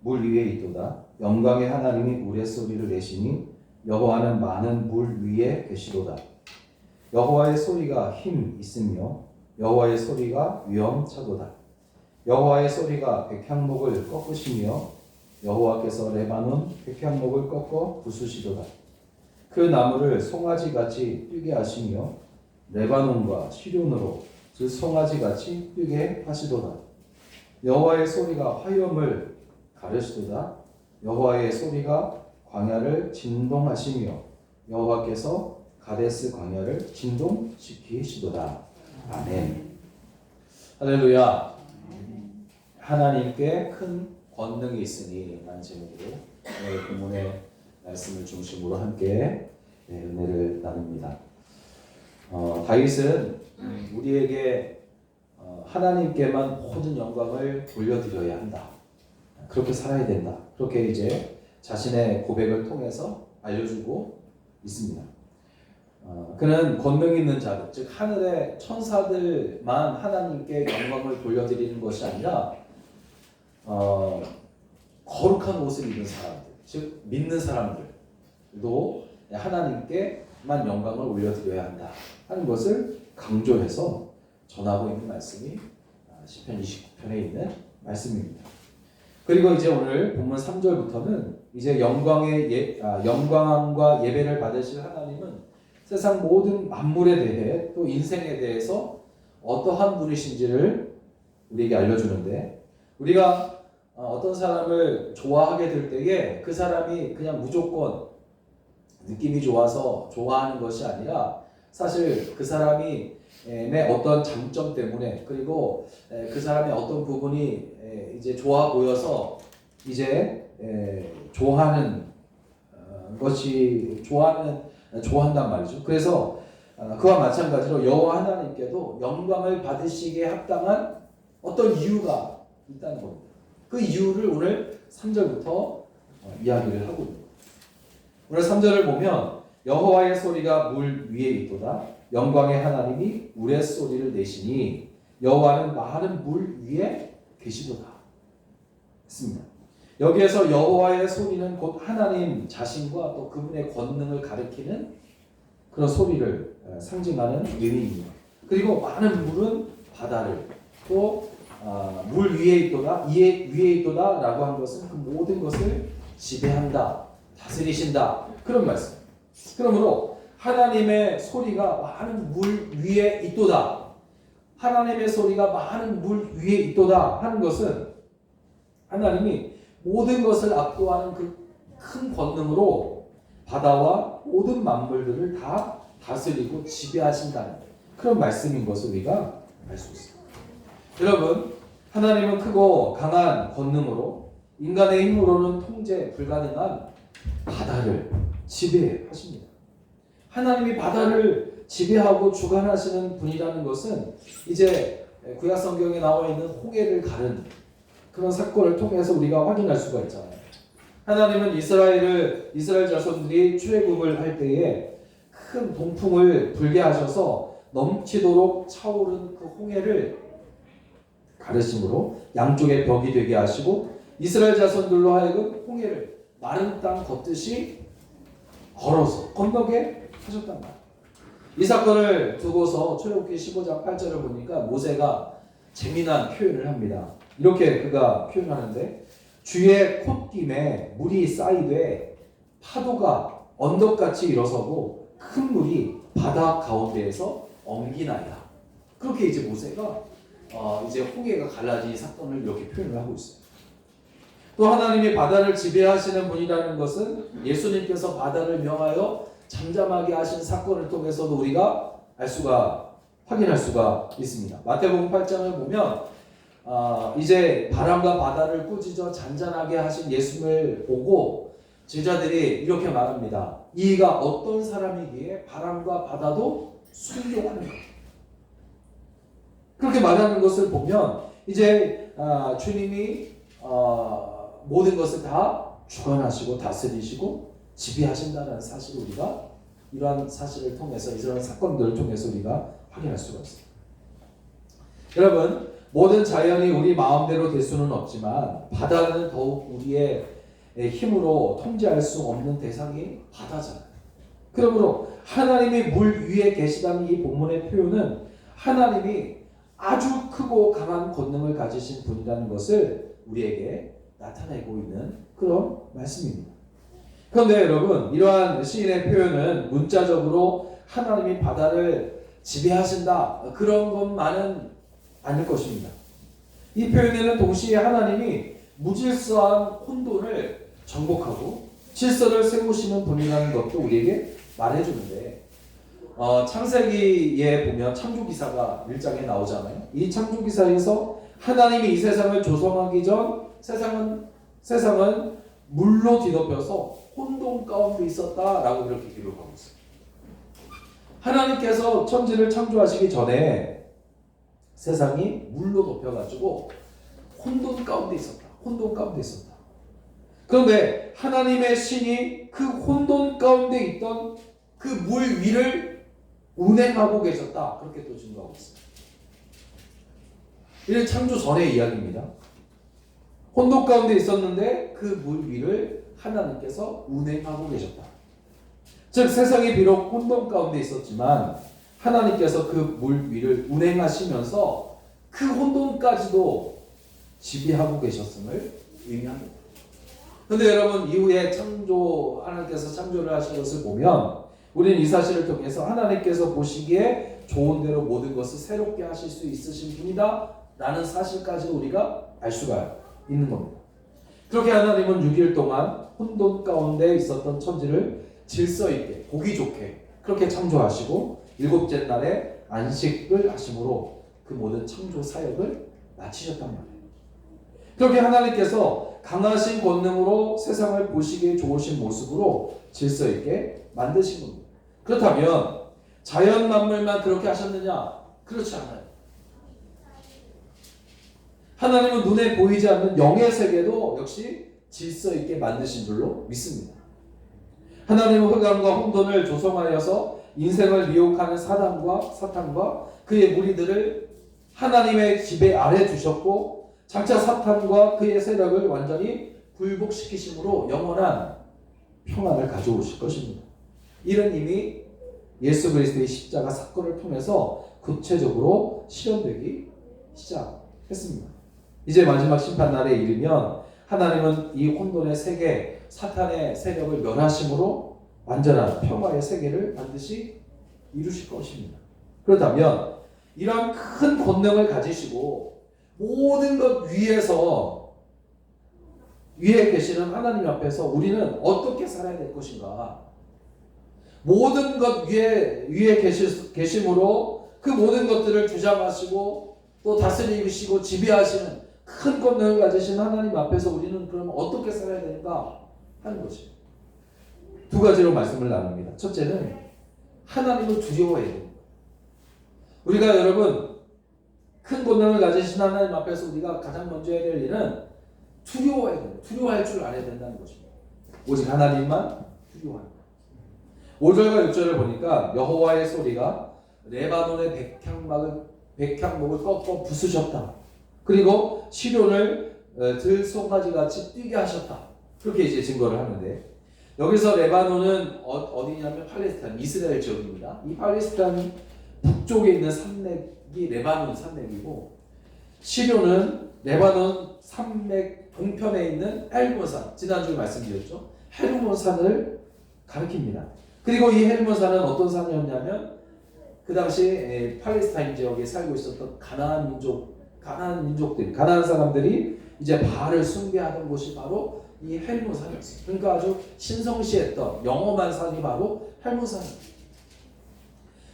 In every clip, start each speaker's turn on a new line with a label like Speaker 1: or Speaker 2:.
Speaker 1: 물 위에 있도다. 영광의 하나님이 우레소리를 내시니 여호와는 많은 물 위에 계시도다. 여호와의 소리가 힘 있으며 여호와의 소리가 위엄차도다. 여호와의 소리가 백향목을 꺾으시며 여호와께서 레바논 백향목을 꺾어 부수시도다. 그 나무를 송아지같이 뛰게 하시며 레바논과 시륜으로 그 송아지같이 뛰게 하시도다. 여호와의 소리가 화염을 가르시도다. 여호와의 소리가 광야를 진동하시며 여호와께서 가데스 광야를 진동시키시도다. 아멘. 할렐루야. 하나님께 큰 권능이 있으니 라는 제목으로 오늘 본문의 말씀을 중심으로 함께 은혜를 나눕니다. 다윗은 우리에게 하나님께만 모든 영광을 돌려드려야 한다. 그렇게 살아야 된다. 그렇게 이제 자신의 고백을 통해서 알려주고 있습니다. 그는 권능 있는 자들, 즉 하늘의 천사들만 하나님께 영광을 돌려드리는 것이 아니라 거룩한 옷을 입은 사람들, 즉 믿는 사람들도 하나님께만 영광을 올려드려야 한다 하는 것을 강조해서 전하고 있는 말씀이 시편 29편에 있는 말씀입니다. 그리고 이제 오늘 본문 3절부터는 이제 영광과 예배를 받으실 하나님은 세상 모든 만물에 대해 또 인생에 대해서 어떠한 분이신지를 우리에게 알려주는데, 우리가 어떤 사람을 좋아하게 될 때에 그 사람이 그냥 무조건 느낌이 좋아서 좋아하는 것이 아니라 사실 그 사람이 어떤 장점 때문에, 그리고 그 사람의 어떤 부분이 이제 좋아 보여서 이제 좋아하는 것이 좋아한단 말이죠. 그래서 그와 마찬가지로 여호와 하나님께도 영광을 받으시기에 합당한 어떤 이유가 있다는 겁니다. 그 이유를 오늘 3절부터 이야기를 하고 있습니다. 오늘 3절을 보면 여호와의 소리가 물 위에 있도다. 영광의 하나님이 우레소리를 내시니 여호와는 많은 물 위에 계시도다 했습니다. 여기에서 여호와의 소리는 곧 하나님 자신과 또 그분의 권능을 가리키는 그런 소리를 상징하는 의미입니다. 그리고 많은 물은 바다를, 또 물 위에 있도다, 위에 있도다 라고 한 것은 그 모든 것을 지배한다, 다스리신다, 그런 말씀. 그러므로 하나님의 소리가 많은 물 위에 있도다, 하나님의 소리가 많은 물 위에 있도다 하는 것은 하나님이 모든 것을 압도하는 그 큰 권능으로 바다와 모든 만물들을 다 다스리고 지배하신다는 그런 말씀인 것을 우리가 알 수 있습니다. 여러분, 하나님은 크고 강한 권능으로 인간의 힘으로는 통제 불가능한 바다를 지배하십니다. 하나님이 바다를 지배하고 주관하시는 분이라는 것은 이제 구약 성경에 나와 있는 홍해를 가른 그런 사건을 통해서 우리가 확인할 수가 있잖아요. 하나님은 이스라엘 자손들이 출애굽을 할 때에 큰 동풍을 불게 하셔서 넘치도록 차오른 그 홍해를 가르심으로 양쪽에 벽이 되게 하시고 이스라엘 자손들로 하여금 홍해를 마른 땅 걷듯이 걸어서 건너게 하셨단 말이에요. 이 사건을 두고서 출애굽기 15장 8절을 보니까 모세가 재미난 표현을 합니다. 이렇게 그가 표현하는데, 주의 콧김에 물이 쌓이되 파도가 언덕같이 일어서고 큰 물이 바다 가운데에서 엉기나이다. 그렇게 이제 모세가 이제 홍해가 갈라진 사건을 이렇게 표현을 하고 있어요. 또 하나님이 바다를 지배하시는 분이라는 것은 예수님께서 바다를 명하여 잠잠하게 하신 사건을 통해서도 우리가 확인할 수가 있습니다. 마태복음 8장을 보면 이제 바람과 바다를 꾸짖어 잔잔하게 하신 예수님을 보고 제자들이 이렇게 말합니다. 이가 어떤 사람이기에 바람과 바다도 순종하는 것. 그렇게 말하는 것을 보면 이제 주님이 모든 것을 다 주관하시고 다스리시고 지배하신다는 사실을 우리가 이러한 사실을 통해서, 이러한 사건들을 통해서 우리가 확인할 수가 있습니다. 여러분, 모든 자연이 우리 마음대로 될 수는 없지만 바다는 더욱 우리의 힘으로 통제할 수 없는 대상이 바다잖아요. 그러므로 하나님이 물 위에 계시다는 이 본문의 표현은 하나님이 아주 크고 강한 권능을 가지신 분이라는 것을 우리에게 나타내고 있는 그런 말씀입니다. 그런데 여러분, 이러한 시인의 표현은 문자적으로 하나님이 바다를 지배하신다 그런 것만은 아닐 것입니다. 이 표현에는 동시에 하나님이 무질서한 혼돈을 정복하고 질서를 세우시는 분이라는 것도 우리에게 말해주는데, 창세기에 보면 창조기사가 1장에 나오잖아요. 이 창조기사에서 하나님이 이 세상을 조성하기 전 세상은 물로 뒤덮여서 혼돈 가운데 있었다라고 그렇게 기록하고 있어요. 하나님께서 천지를 창조하시기 전에 세상이 물로 덮여가지고 혼돈 가운데 있었다. 혼돈 가운데 있었다. 그런데 하나님의 신이 그 혼돈 가운데 있던 그 물 위를 운행하고 계셨다. 그렇게 또 증거하고 있어요. 이는 창조 전의 이야기입니다. 혼돈 가운데 있었는데 그 물 위를 하나님께서 운행하고 계셨다. 즉 세상이 비록 혼돈 가운데 있었지만 하나님께서 그 물 위를 운행하시면서 그 혼돈까지도 지배하고 계셨음을 의미합니다. 그런데 여러분, 이후에 하나님께서 창조를 하신 것을 보면 우리는 이 사실을 통해서 하나님께서 보시기에 좋은 대로 모든 것을 새롭게 하실 수 있으신 분이다 라는 사실까지 우리가 알 수가 있는 겁니다. 그렇게 하나님은 6일 동안 혼돈 가운데 있었던 천지를 질서 있게 보기 좋게 그렇게 창조하시고 일곱째 날에 안식을 하심으로 그 모든 창조 사역을 마치셨단 말이에요. 그렇게 하나님께서 강하신 권능으로 세상을 보시기에 좋으신 모습으로 질서 있게 만드신 겁니다. 그렇다면 자연 만물만 그렇게 하셨느냐? 그렇지 않아요. 하나님은 눈에 보이지 않는 영의 세계도 역시 질서 있게 만드신 줄로 믿습니다. 하나님은 흑암과 혼돈을 조성하여서 인생을 미혹하는 사탄과 그의 무리들을 하나님의 지배 아래 두셨고 장차 사탄과 그의 세력을 완전히 굴복시키심으로 영원한 평안을 가져오실 것입니다. 이런 이미 예수 그리스도의 십자가 사건을 통해서 구체적으로 실현되기 시작했습니다. 이제 마지막 심판날에 이르면 하나님은 이 혼돈의 세계, 사탄의 세력을 멸하심으로 완전한 평화의 세계를 반드시 이루실 것입니다. 그렇다면 이러한 큰 권능을 가지시고 모든 것 위에 계시는 하나님 앞에서 우리는 어떻게 살아야 될 것인가? 모든 것 위에 계심으로 그 모든 것들을 주장하시고 또 다스리시고 지배하시는 큰 권능을 가지신 하나님 앞에서 우리는 그러면 어떻게 살아야 되는가 하는 것이에요. 두 가지로 말씀을 나눕니다. 첫째는 하나님을 두려워해야 됩니다. 우리가 여러분 큰 권능을 가지신 하나님 앞에서 우리가 가장 먼저 해야 될 일은 두려워해야 됩니다. 두려워할 줄 알아야 된다는 것입니다. 오직 하나님만 두려워하는 것. 5절과 6절을 보니까 여호와의 소리가 레바논의 백향목을 꺾어 부수셨다. 그리고 시련을 들송아지같이 뛰게 하셨다. 그렇게 이제 증거를 하는데, 여기서 레바논은 어디냐면 팔레스타인, 이스라엘 지역입니다. 이 팔레스타인 북쪽에 있는 산맥이 레바논 산맥이고, 시련은 레바논 산맥 동편에 있는 헬몬산, 지난주에 말씀드렸죠. 헬몬산을 가리킵니다. 그리고 이 헬몬산은 어떤 산이었냐면 그 당시 팔레스타인 지역에 살고 있었던 가나안 사람들이 이제 바알을 숭배하던 곳이 바로 이 헬몬산이었어요. 그러니까 아주 신성시했던 영험한 산이 바로 헬몬산입니다.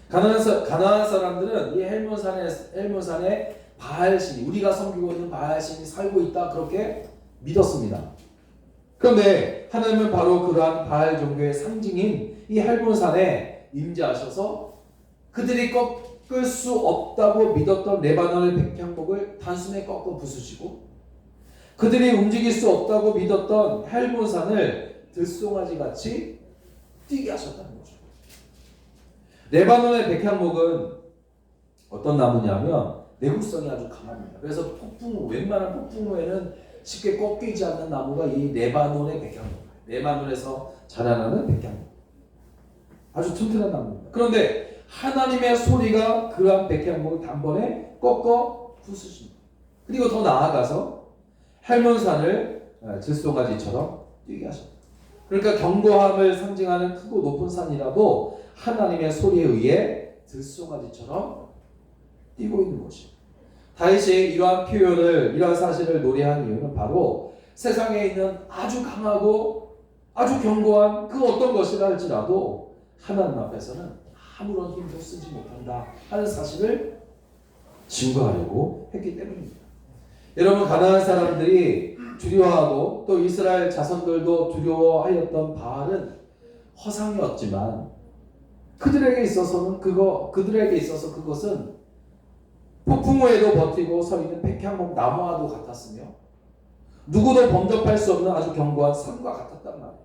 Speaker 1: 가나안 사람들은 이 헬몬산에 바알신이, 우리가 섬기고 있는 바알신이 살고 있다 그렇게 믿었습니다. 그런데 하나님은 바로 그러한 바알 종교의 상징인 이 헬몬산에 임재하셔서 그들이 꺾을 수 없다고 믿었던 레바논의 백향목을 단숨에 꺾어 부수시고, 그들이 움직일 수 없다고 믿었던 헬몬산을 들송아지같이 뛰게 하셨다는 거죠. 레바논의 백향목은 어떤 나무냐면 내구성이 아주 강합니다. 그래서 웬만한 폭풍우에는 쉽게 꺾이지 않는 나무가 이 레바논의 백향목, 레바논에서 자라나는 백향목, 아주 튼튼한 나무입니다. 그런데 하나님의 소리가 그러한 백향목을 단번에 꺾어 부수십니다. 그리고 더 나아가서 헬몬산을 들송아지처럼 뛰게 하십니다. 그러니까 견고함을 상징하는 크고 높은 산이라도 하나님의 소리에 의해 들송아지처럼 뛰고 있는 것입니다. 다윗이 이러한 표현을, 이러한 사실을 노래한 이유는 바로 세상에 있는 아주 강하고 아주 견고한 그 어떤 것이라 할지라도 하나님 앞에서는 아무런 힘도 쓰지 못한다 하는 사실을 증거하려고 했기 때문입니다. 여러분, 가나안 사람들이 두려워하고 또 이스라엘 자손들도 두려워하였던 바알은 허상이었지만 그들에게 있어서 그것은 폭풍우에도 버티고 서 있는 백향목 나무와도 같았으며 누구도 범접할 수 없는 아주 견고한 산과 같았단 말이에요.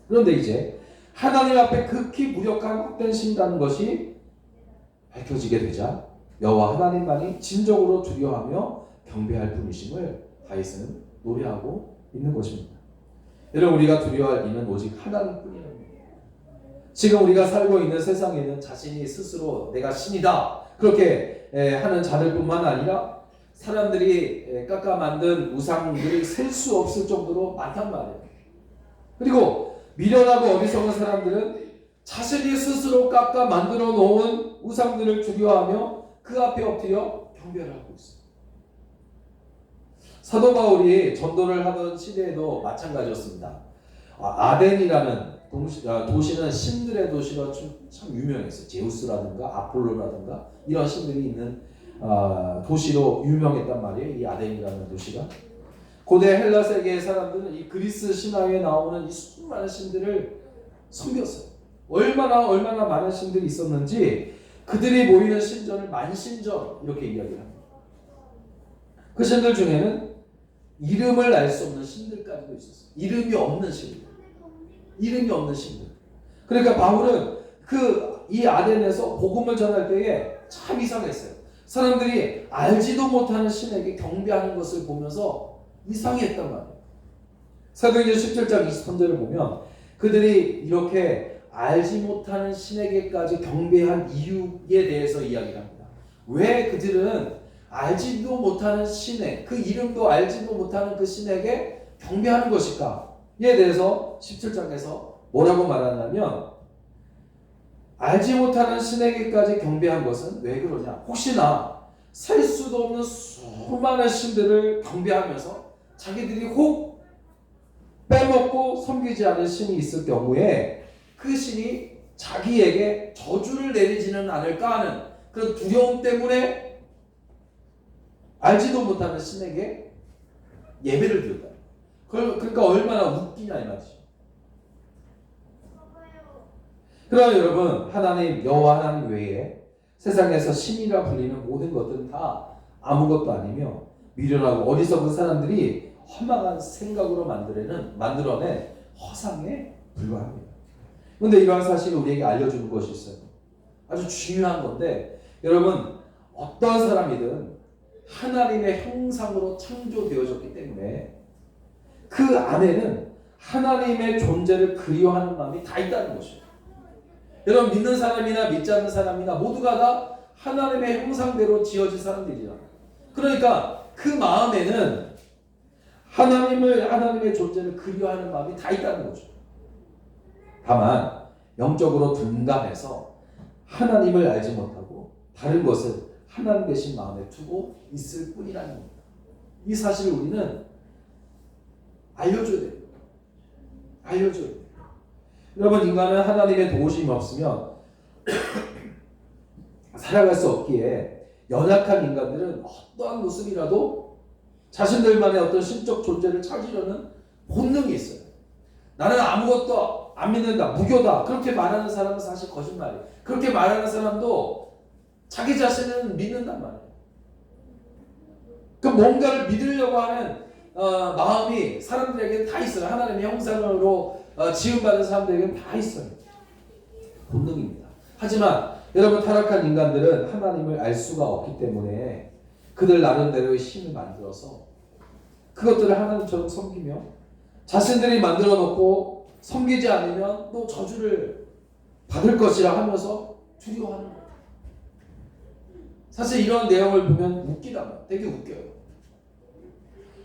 Speaker 1: 그런데 이제 하나님 앞에 극히 무력한 헛된 신이라는 것이 밝혀지게 되자 여호와 하나님만이 진정으로 두려워하며 경배할 분이심을 다윗은 노래하고 있는 것입니다. 여러분, 우리가 두려워할 이는 오직 하나님뿐이랍니다. 지금 우리가 살고 있는 세상에는 자신이 스스로 내가 신이다 그렇게 하는 자들뿐만 아니라 사람들이 깎아 만든 우상들이 셀 수 없을 정도로 많단 말이에요. 그리고 미련하고 어리석은 사람들은 자신이 스스로 깎아 만들어 놓은 우상들을 두려워하며 그 앞에 엎드려 경배를 하고 있어요. 사도 바울이 전도를 하던 시대에도 마찬가지였습니다. 아덴이라는 도시는 신들의 도시로 참 유명했어요. 제우스라든가 아폴로라든가 이런 신들이 있는 도시로 유명했단 말이에요. 이 아덴이라는 도시가. 고대 헬라 세계의 사람들은 이 그리스 신화에 나오는 이 수많은 신들을 섬겼어요. 얼마나 많은 신들이 있었는지 그들이 모이는 신전을 만신전 이렇게 이야기를 합니다. 그 신들 중에는 이름을 알 수 없는 신들까지도 있었어요. 이름이 없는 신들. 그러니까 바울은 이 아덴에서 복음을 전할 때에 참 이상했어요. 사람들이 알지도 못하는 신에게 경배하는 것을 보면서 이상했단 말이에요. 사도행전 17장 23절을 보면 그들이 이렇게 알지 못하는 신에게까지 경배한 이유에 대해서 이야기를 합니다. 왜 그들은 알지도 못하는 신에, 그 이름도 알지도 못하는 그 신에게 경배하는 것일까에 대해서 17장에서 뭐라고 말하냐면, 알지 못하는 신에게까지 경배한 것은 왜 그러냐? 혹시나 셀 수도 없는 수많은 신들을 경배하면서 자기들이 혹 빼먹고 섬기지 않은 신이 있을 경우에 그 신이 자기에게 저주를 내리지는 않을까 하는 그런 두려움 때문에 알지도 못하는 신에게 예배를 드렸다. 그러니까 얼마나 웃기냐 이 말이죠. 그러나 여러분, 하나님, 여호와 하나님 외에 세상에서 신이라 불리는 모든 것들은 다 아무것도 아니며 미련하고 어리석은 사람들이 허망한 생각으로 만들어낸 허상에 불과합니다. 그런데 이러한 사실을 우리에게 알려주는 것이 있어요. 아주 중요한 건데, 여러분, 어떤 사람이든 하나님의 형상으로 창조되어졌기 때문에 그 안에는 하나님의 존재를 그리워하는 마음이 다 있다는 것이에요. 여러분, 믿는 사람이나 믿지 않는 사람이나 모두가 다 하나님의 형상대로 지어진 사람들이잖아요. 그러니까 그 마음에는 하나님의 존재를 그리워하는 마음이 다 있다는 거죠. 다만 영적으로 둔감해서 하나님을 알지 못하고 다른 것을 하나님 대신 마음에 두고 있을 뿐이라는 겁니다. 이 사실을 우리는 알려줘야 돼요. 여러분, 인간은 하나님의 도우심이 없으면 살아갈 수 없기에 연약한 인간들은 어떠한 모습이라도 자신들만의 어떤 신적 존재를 찾으려는 본능이 있어요. 나는 아무것도 안 믿는다, 무교다, 그렇게 말하는 사람은 사실 거짓말이에요. 그렇게 말하는 사람도 자기 자신은 믿는단 말이에요. 그 뭔가를 믿으려고 하는 마음이 사람들에게 다 있어요. 하나님의 형상으로 지음받은 사람들에게는 다 있어요. 본능입니다. 하지만 여러분, 타락한 인간들은 하나님을 알 수가 없기 때문에 그들 나름대로의 신을 만들어서 그것들을 하나님처럼 섬기며 자신들이 만들어 놓고 섬기지 않으면 또 저주를 받을 것이라 하면서 두려워하는 거예요. 사실 이런 내용을 보면 웃기다. 되게 웃겨요.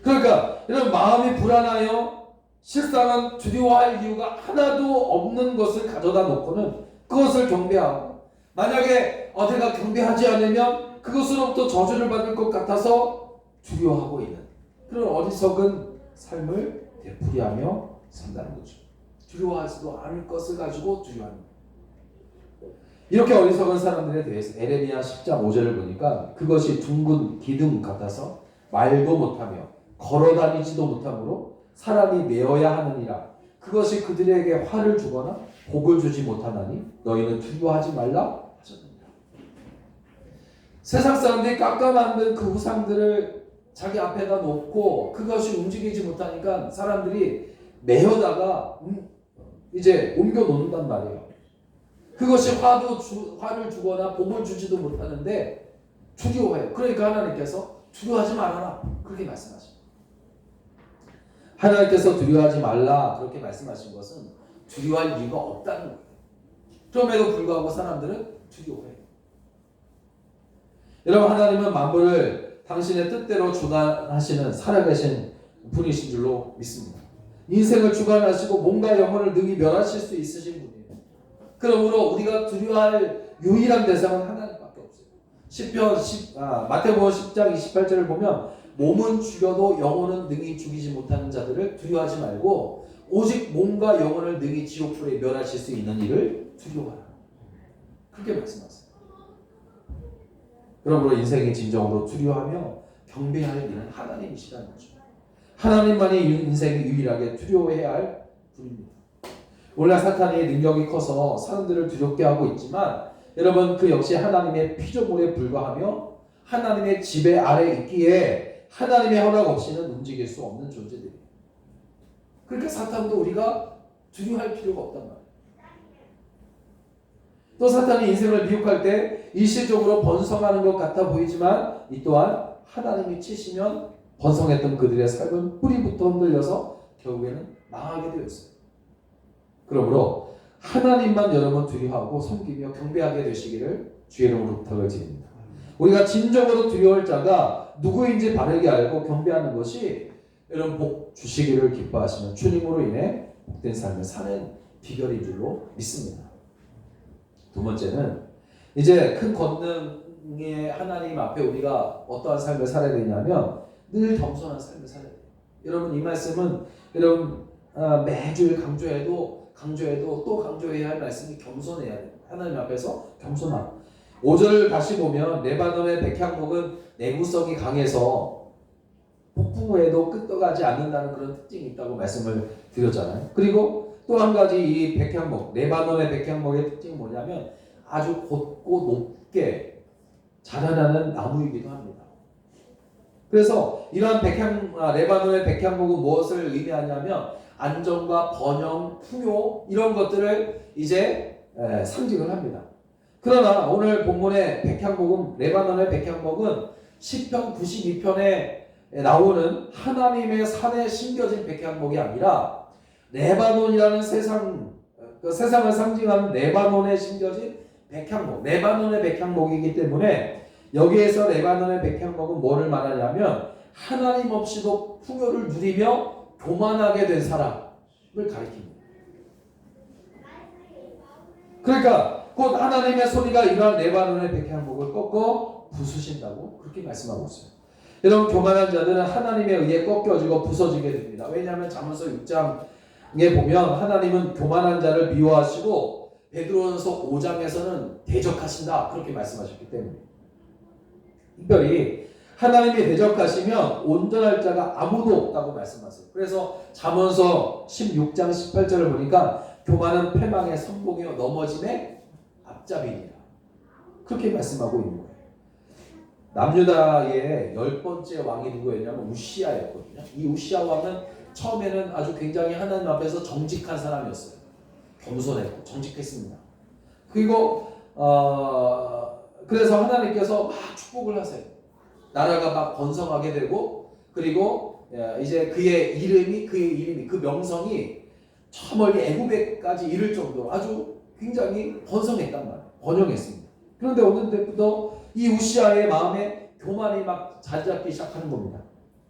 Speaker 1: 그러니까 이런 마음이 불안하여 실상은 두려워할 이유가 하나도 없는 것을 가져다 놓고는 그것을 경배하고, 만약에 내가 경배하지 않으면 그것으로부터 저주를 받을 것 같아서 두려워하고 있는 그런 어리석은 삶을 되풀이하며 산다는 거죠. 두려워하지도 않을 것을 가지고 두려워하는 거예요. 이렇게 어리석은 사람들에 대해서 에레미야 10장 5절을 보니까 그것이 둥근 기둥 같아서 말도 못하며 걸어다니지도 못하므로 사람이 메어야 하느니라. 그것이 그들에게 화를 주거나 복을 주지 못하나니 너희는 두려워하지 말라 하셨느니라. 세상 사람들이 깎아 만든 그 우상들을 자기 앞에다 놓고 그것이 움직이지 못하니까 사람들이 메어다가 이제 옮겨 놓는단 말이에요. 그것이 화를 주거나 복을 주지도 못하는데 두려워해요. 그러니까 하나님께서 두려워하지 말아라 그렇게 말씀하십니다. 하나님께서 두려워하지 말라 그렇게 말씀하신 것은 두려워할 이유가 없다는 거예요. 그럼에도 불구하고 사람들은 두려워해요. 여러분, 하나님은 만물을 당신의 뜻대로 주관하시는 살아계신 분이신 줄로 믿습니다. 인생을 주관하시고 몸과 영혼을 능히 멸하실 수 있으신 분이에요. 그러므로 우리가 두려워할 유일한 대상은 하나님밖에 없어요. 마태복음 10장 28절을 보면 몸은 죽여도 영혼은 능히 죽이지 못하는 자들을 두려워하지 말고 오직 몸과 영혼을 능히 지옥불에 멸하실 수 있는 이를 두려워하라. 그렇게 말씀하세요. 그러므로 인생의 진정으로 두려워하며 경배할 이는 하나님이시라는 거죠. 하나님만이 인생이 유일하게 두려워해야 할 분입니다. 오늘날 사탄의 능력이 커서 사람들을 두렵게 하고 있지만 여러분, 그 역시 하나님의 피조물에 불과하며 하나님의 지배 아래 있기에 하나님의 허락 없이는 움직일 수 없는 존재들이에요. 그러니까 사탄도 우리가 두려워할 필요가 없단 말이에요. 또 사탄이 인생을 미혹할 때 일시적으로 번성하는 것 같아 보이지만 이 또한 하나님이 치시면 번성했던 그들의 삶은 뿌리부터 흔들려서 결국에는 망하게 되어 있어요. 그러므로 하나님만 여러분 두려워하고 섬기며 경배하게 되시기를 주의 이름으로 부탁을 드립니다. 우리가 진정으로 두려워할 자가 누구인지 바르게 알고 경배하는 것이 여러분 복 주시기를 기뻐하시는 주님으로 인해 복된 삶을 사는 비결인 줄로 믿습니다. 두 번째는 이제 큰 권능의 하나님 앞에 우리가 어떠한 삶을 살아야 되냐면 늘 겸손한 삶을 살아야 돼요. 여러분, 이 말씀은 여러분 매주 강조해도 또 강조해야 할 말씀이 겸손해야 돼요. 하나님 앞에서 겸손함. 5절을 다시 보면 레바논의 백향목은 내구성이 강해서 폭풍우에도 끄떡하지 않는다는 그런 특징이 있다고 말씀을 드렸잖아요. 그리고 또 한 가지 이 백향목, 레바논의 백향목의 특징이 뭐냐면 아주 곧고 높게 자라나는 나무이기도 합니다. 그래서 이러한 레바논의 백향목은 무엇을 의미하냐면 안정과 번영, 풍요 이런 것들을 이제 상징을 합니다. 그러나 오늘 본문의 백향목은 레바논의 백향목은 시편 92편에 나오는 하나님의 산에 심겨진 백향목이 아니라 레바논이라는 세상을 상징하는 레바논에 심겨진 백향목, 레바논의 백향목이기 때문에 여기에서 레바논의 백향목은 뭐를 말하냐면 하나님 없이도 풍요를 누리며 교만하게 된 사람을 가리킵니다. 그러니까 곧 하나님의 소리가 이러한 레바논의 백향목을 꺾어 부수신다고 그렇게 말씀하고 있어요. 여러분, 교만한 자들은 하나님에 의해 꺾여지고 부서지게 됩니다. 왜냐하면 잠언서 6장에 보면 하나님은 교만한 자를 미워하시고 베드로전서 5장에서는 대적하신다 그렇게 말씀하셨기 때문에 특별히 하나님이 대적하시면 온전할 자가 아무도 없다고 말씀하세요. 그래서 잠언서 16장 18절을 보니까 교만은 패망의 선봉이요 넘어짐의 앞잡이니라 그렇게 말씀하고 있는 거예요. 남유다의 10번째 왕이 누구였냐면 우시아였거든요. 이 우시아 왕은 처음에는 아주 굉장히 하나님 앞에서 정직한 사람이었어요. 겸손했고 정직했습니다. 그리고 그래서 하나님께서 막 축복을 하세요. 나라가 막 번성하게 되고, 그리고 이제 그의 이름이 그 명성이 저 멀리 애굽에까지 이를 정도로 아주 굉장히 번성했단 말이에요. 번영했습니다. 그런데 어느 때부터 이 우시아의 마음에 교만이 막 자리 잡기 시작하는 겁니다.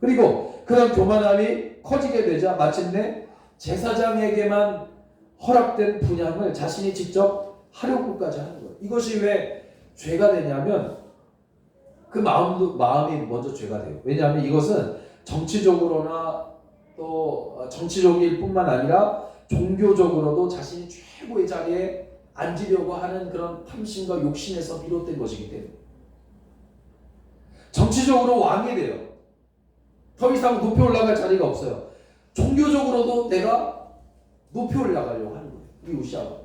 Speaker 1: 그리고 그런 교만함이 커지게 되자 마침내 제사장에게만 허락된 분향을 자신이 직접 하려고까지 하는 거예요. 이것이 왜 죄가 되냐면 그 마음이 먼저 죄가 돼요. 왜냐하면 이것은 정치적으로나 또 정치적일 뿐만 아니라 종교적으로도 자신이 최고의 자리에 앉으려고 하는 그런 탐심과 욕심에서 비롯된 것이기 때문에 정치적으로 왕이 돼요. 더 이상 높이 올라갈 자리가 없어요. 종교적으로도 내가 높이 올라가려고 하는 거예요. 이 우시아가.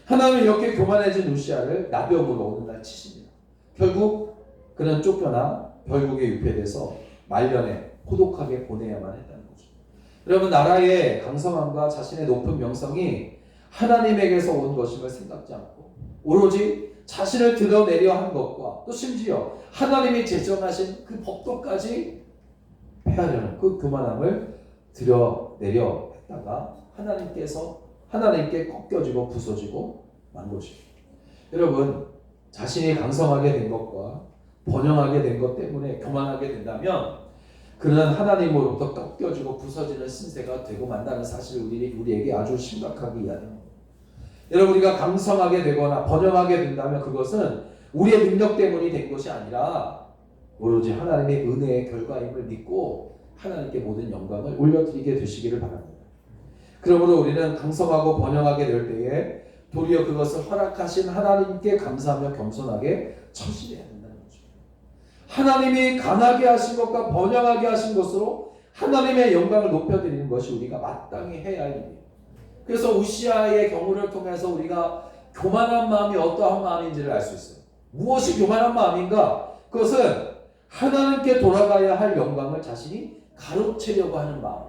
Speaker 1: 하나님은 이렇게 교만해진 우시아를 나병으로 어느 날 치십니다. 결국 그는 쫓겨나 결국에 유폐돼서 말년에 고독하게 보내야만 했다는 거죠. 여러분, 나라의 강성함과 자신의 높은 명성이 하나님에게서 온 것임을 생각지 않고 오로지 자신을 드러내려 한 것과 또 심지어 하나님이 제정하신 그 법도까지 폐하려는 그 교만함을 드러내려 했다가 하나님께 꺾여지고 부서지고 만 것입니다. 여러분, 자신이 강성하게 된 것과 번영하게 된 것 때문에 교만하게 된다면 그는 하나님으로부터 꺾여지고 부서지는 신세가 되고 만다는 사실을 우리에게 아주 심각하게 이야기합니다. 여러분, 우리가 강성하게 되거나 번영하게 된다면 그것은 우리의 능력 때문이 된 것이 아니라 오로지 하나님의 은혜의 결과임을 믿고 하나님께 모든 영광을 올려드리게 되시기를 바랍니다. 그러므로 우리는 강성하고 번영하게 될 때에 도리어 그것을 허락하신 하나님께 감사하며 겸손하게 처신해야 된다는 거죠. 하나님이 강하게 하신 것과 번영하게 하신 것으로 하나님의 영광을 높여드리는 것이 우리가 마땅히 해야 할 일이에요. 그래서 우시아의 경우를 통해서 우리가 교만한 마음이 어떠한 마음인지를 알 수 있어요. 무엇이 교만한 마음인가? 그것은 하나님께 돌아가야 할 영광을 자신이 가로채려고 하는 마음.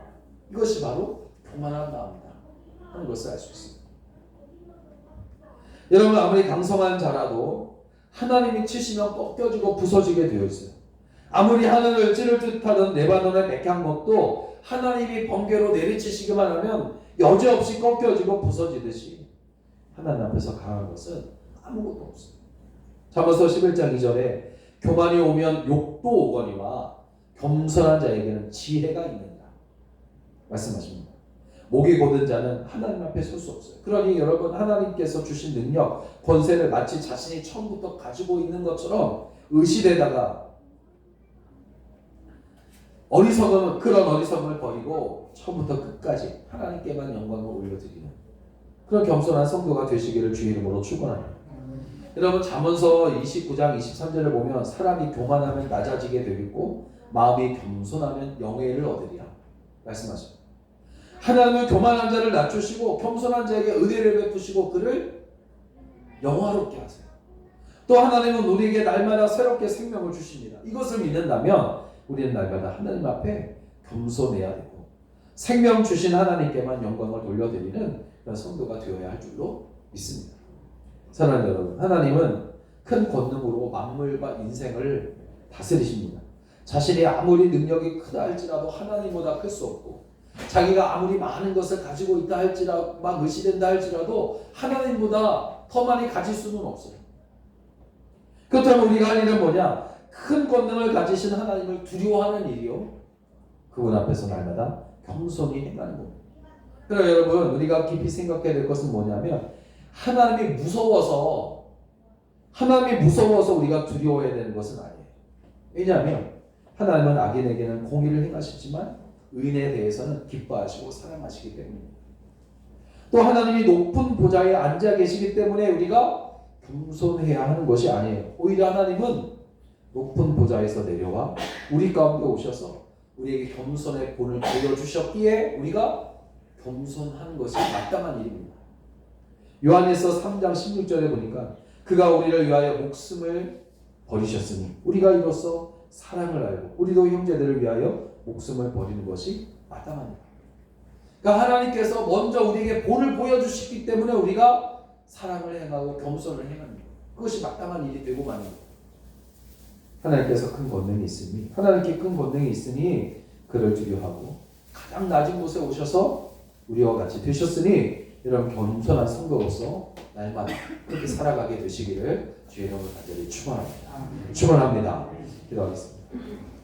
Speaker 1: 이것이 바로 교만한 마음이다 하는 것을 알 수 있습니다. 여러분, 아무리 강성한 자라도 하나님이 치시면 꺾여지고 부서지게 되어 있어요. 아무리 하늘을 찌를 듯하던 레바논의 백향목도 하나님이 번개로 내리치시기만 하면 여지없이 꺾여지고 부서지듯이 하나님 앞에서 강한 것은 아무것도 없어요. 잠언서 11장 2절에 교만이 오면 욕도 오거니와 겸손한 자에게는 지혜가 있는다 말씀하십니다. 목이 곧은 자는 하나님 앞에 설 수 없어요. 그러니 여러분, 하나님께서 주신 능력, 권세를 마치 자신이 처음부터 가지고 있는 것처럼 의시되다가 그런 어리석음을 버리고 처음부터 끝까지 하나님께만 영광을 올려드리는 그런 겸손한 성도가 되시기를 주의 이름으로 축원합니다. 여러분, 잠언서 29장 23절을 보면 사람이 교만하면 낮아지게 되겠고 마음이 겸손하면 영예를 얻으리라 말씀하십니다. 하나님은 교만한 자를 낮추시고 겸손한 자에게 은혜를 베푸시고 그를 영화롭게 하세요. 또 하나님은 우리에게 날마다 새롭게 생명을 주십니다. 이것을 믿는다면 우리는 날마다 하나님 앞에 겸손해야 되고 생명 주신 하나님께만 영광을 돌려드리는 그런 성도가 되어야 할 줄로 믿습니다. 사랑하는 여러분, 하나님은 큰 권능으로 만물과 인생을 다스리십니다. 자신이 아무리 능력이 크다 할지라도 하나님보다 클 수 없고 자기가 아무리 많은 것을 가지고 있다 할지라도 막 의시된다 할지라도 하나님보다 더 많이 가질 수는 없어요. 그렇다면 우리가 할 일은 뭐냐? 큰 권능을 가지신 하나님을 두려워하는 일이요, 그분 앞에서 날마다 겸손히 행하는 겁니다. 그러나 여러분, 우리가 깊이 생각해야 될 것은 뭐냐면 하나님이 무서워서 우리가 두려워해야 되는 것은 아니에요. 왜냐하면 하나님은 악인에게는 공의를 행하시지만 의인에 대해서는 기뻐하시고 사랑하시기 때문입니다. 또 하나님이 높은 보좌에 앉아 계시기 때문에 우리가 겸손해야 하는 것이 아니에요. 오히려 하나님은 높은 보좌에서 내려와 우리 가운데 오셔서 우리에게 겸손의 본을 보여주셨기에 우리가 겸손하는 것이 마땅한 일입니다. 요한에서 3장 16절에 보니까 그가 우리를 위하여 목숨을 버리셨으니 우리가 이로써 사랑을 알고 우리도 형제들을 위하여 목숨을 버리는 것이 마땅합니다. 그러니까 하나님께서 먼저 우리에게 본을 보여주셨기 때문에 우리가 사랑을 행하고 겸손을 행하는 것. 그것이 마땅한 일이 되고 마는 것. 하나님께서 큰 권능이 있으니 하나님께 큰 권능이 있으니 그를 두려워하고 가장 낮은 곳에 오셔서 우리와 같이 되셨으니 이런 겸손한 성도로서 날마다 그렇게 살아가게 되시기를 주의 이름으로 간절히 축원합니다. 축원합니다. 기도하겠습니다.